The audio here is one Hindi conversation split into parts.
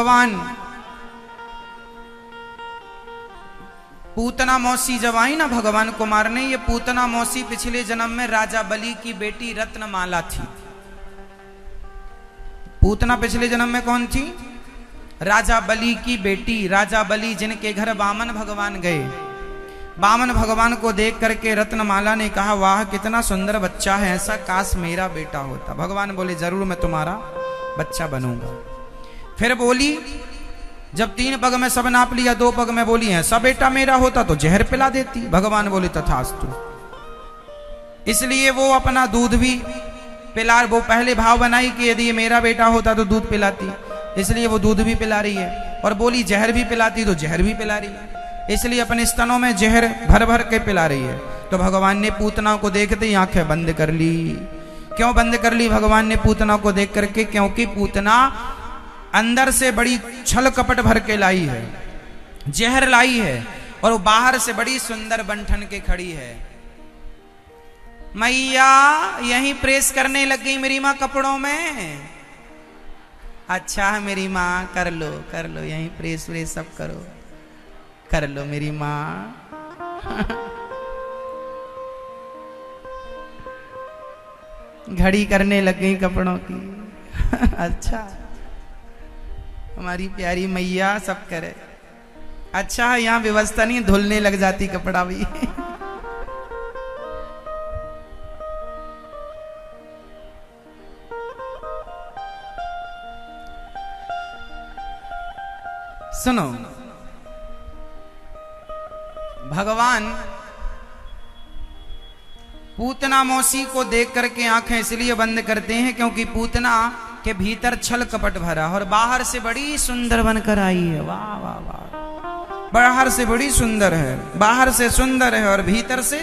भगवान पूतना मौसी जब आई ना भगवान को मारने, ये पूतना मौसी पिछले जन्म में राजा बलि की बेटी रत्नमाला थी। पूतना पिछले जन्म में कौन थी? राजा बलि की बेटी। राजा बलि जिनके घर वामन भगवान गए, वामन भगवान को देख करके रत्नमाला ने कहा, वाह कितना सुंदर बच्चा है, ऐसा काश मेरा बेटा होता। भगवान बोले, जरूर मैं तुम्हारा बच्चा बनूंगा। फिर बोली, जब 3 पग में सब नाप लिया, 2 पग में बोली, ऐसा बेटा मेरा होता तो जहर पिला देती। भगवान बोले, तथास्तु। इसलिए वो अपना दूध भी पिला, वो पहले भाव बनाई कि यदि ये मेरा बेटा होता तो दूध पिलाती, इसलिए वो दूध भी पिला रही है। और बोली जहर भी पिलाती तो जहर भी पिला रही है, इसलिए अपने स्तनों में जहर भर भर के पिला रही है। तो भगवान ने पूतना को देखते ही आंखें बंद कर ली। क्यों बंद कर ली भगवान ने पूतना को देख करके? क्योंकि पूतना अंदर से बड़ी छल कपट भर के लाई है, जहर लाई है, और वो बाहर से बड़ी सुंदर बंठन के खड़ी है। मैया यहीं प्रेस करने लग गई मेरी माँ कपड़ों में। अच्छा है मेरी माँ, कर लो यहीं प्रेस व्रेस सब करो, कर लो मेरी माँ। घड़ी करने लग गई कपड़ों की। अच्छा हमारी प्यारी मैया सब करे। अच्छा यहाँ व्यवस्था नहीं, धुलने लग जाती कपड़ा भी। सुनो, भगवान पूतना मौसी को देख करके आंखें इसलिए बंद करते हैं क्योंकि पूतना के भीतर छल कपट भरा और बाहर से बड़ी सुंदर बनकर आई है। वाह वाह वाह, बाहर से बड़ी सुंदर है, बाहर से सुंदर है और भीतर से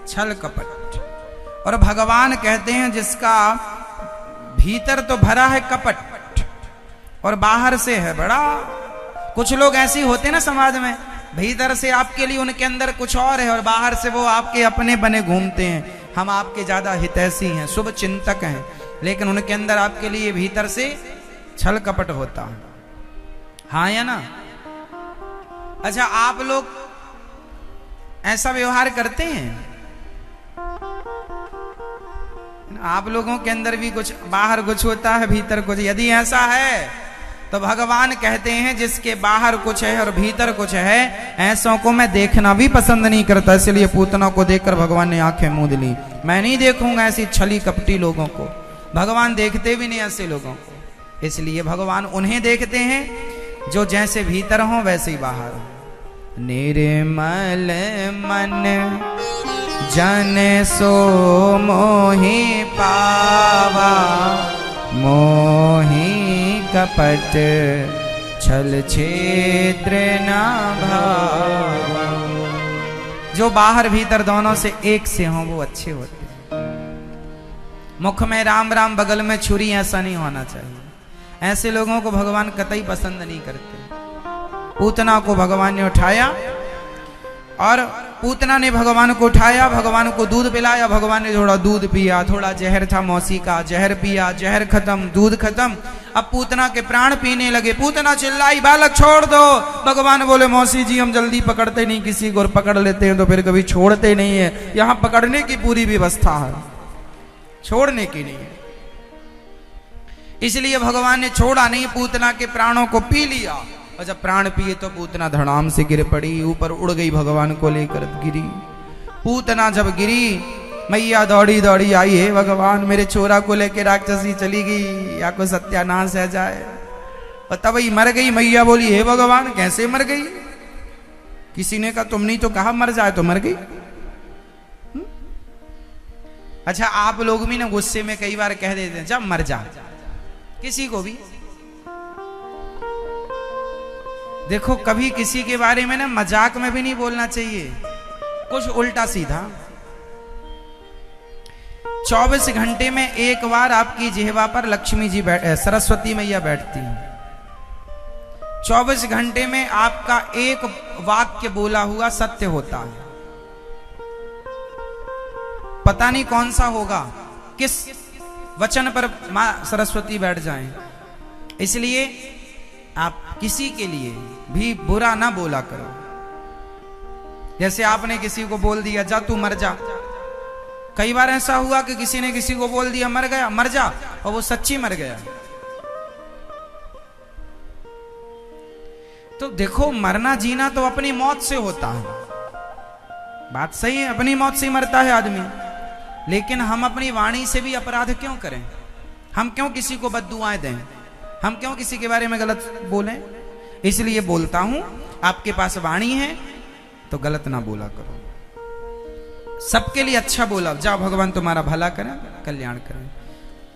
छल कपट। और भगवान कहते हैं जिसका भीतर तो भरा है कपट और बाहर से है बड़ा। कुछ लोग ऐसे होते हैं ना समाज में, भीतर से आपके लिए उनके अंदर कुछ और है और बाहर से वो आपके अपने बने घूमते हैं। हम आपके ज्यादा हितैषी हैं, शुभ चिंतक हैं, लेकिन उनके अंदर आपके लिए भीतर से छल कपट होता है। हाँ या ना? अच्छा, आप लोग ऐसा व्यवहार करते हैं? आप लोगों के अंदर भी कुछ बाहर कुछ होता है, भीतर कुछ। यदि ऐसा है तो भगवान कहते हैं जिसके बाहर कुछ है और भीतर कुछ है, ऐसों को मैं देखना भी पसंद नहीं करता। इसलिए पूतना को देखकर भगवान ने आंखें मूंद ली। मैं नहीं देखूंगा ऐसी छली कपटी लोगों को। भगवान देखते भी नहीं ऐसे लोगों को, इसलिए भगवान उन्हें देखते हैं जो जैसे भीतर हो वैसे ही बाहर हो। निर्मल मन जन सो मोहि पावा, मोहि कपट छल क्षेत्र न भावा। जो बाहर भीतर दोनों से एक से हों वो अच्छे होते हैं। मुख में राम राम बगल में छुरी, ऐसा नहीं होना चाहिए। ऐसे लोगों को भगवान कतई पसंद नहीं करते। पूतना को भगवान ने उठाया और पूतना ने भगवान को उठाया, भगवान को दूध पिलाया। भगवान ने थोड़ा दूध पिया, थोड़ा जहर था मौसी का, जहर पिया, जहर खत्म, दूध खत्म। अब पूतना के प्राण पीने लगे। पूतना चिल्लाई, बालक छोड़ दो। भगवान बोले, मौसी जी हम जल्दी पकड़ते नहीं किसी को, और पकड़ लेते हैं तो फिर कभी छोड़ते नहीं है। यहां पकड़ने की पूरी व्यवस्था है, छोड़ने की नहीं है। इसलिए भगवान ने छोड़ा नहीं, पूतना के प्राणों को पी लिया। और जब प्राण पिए तो पूतना धड़ाम से गिर पड़ी, ऊपर उड़ गई, भगवान को लेकर गिरी। पूतना जब गिरी, मैया दौड़ी दौड़ी आई, है भगवान मेरे छोरा को लेकर राक्षसी चली गई, या को सत्यानाश है जाए। और तब ही मर गई। मैया बोली, हे भगवान कैसे मर गई? किसी ने कहा तुमने तो कहा मर जाए तो मर गई। अच्छा, आप लोग भी ना गुस्से में कई बार कह देते हैं जब मर जा किसी को भी। देखो कभी किसी के बारे में ना मजाक में भी नहीं बोलना चाहिए, कुछ उल्टा सीधा। 24 घंटे में एक बार आपकी जिह्वा पर लक्ष्मी जी सरस्वती मैया बैठती हैं। 24 घंटे में आपका एक वाक्य बोला हुआ सत्य होता है। पता नहीं कौन सा होगा, किस वचन पर मां सरस्वती बैठ जाएं। इसलिए आप किसी के लिए भी बुरा ना बोला करो। जैसे आपने किसी को बोल दिया जा तू मर जा, कई बार ऐसा हुआ कि किसी ने किसी को बोल दिया मर गया, मर जा, और वो सच्ची मर गया। तो देखो मरना जीना तो अपनी मौत से होता है, बात सही है, अपनी मौत से ही मरता है आदमी। लेकिन हम अपनी वाणी से भी अपराध क्यों करें? हम क्यों किसी को बद्दुआएं दें? हम क्यों किसी के बारे में गलत बोलें? इसलिए बोलता हूं, आपके पास वाणी है तो गलत ना बोला करो, सबके लिए अच्छा बोला, जाओ भगवान तुम्हारा भला करें, कल्याण करें।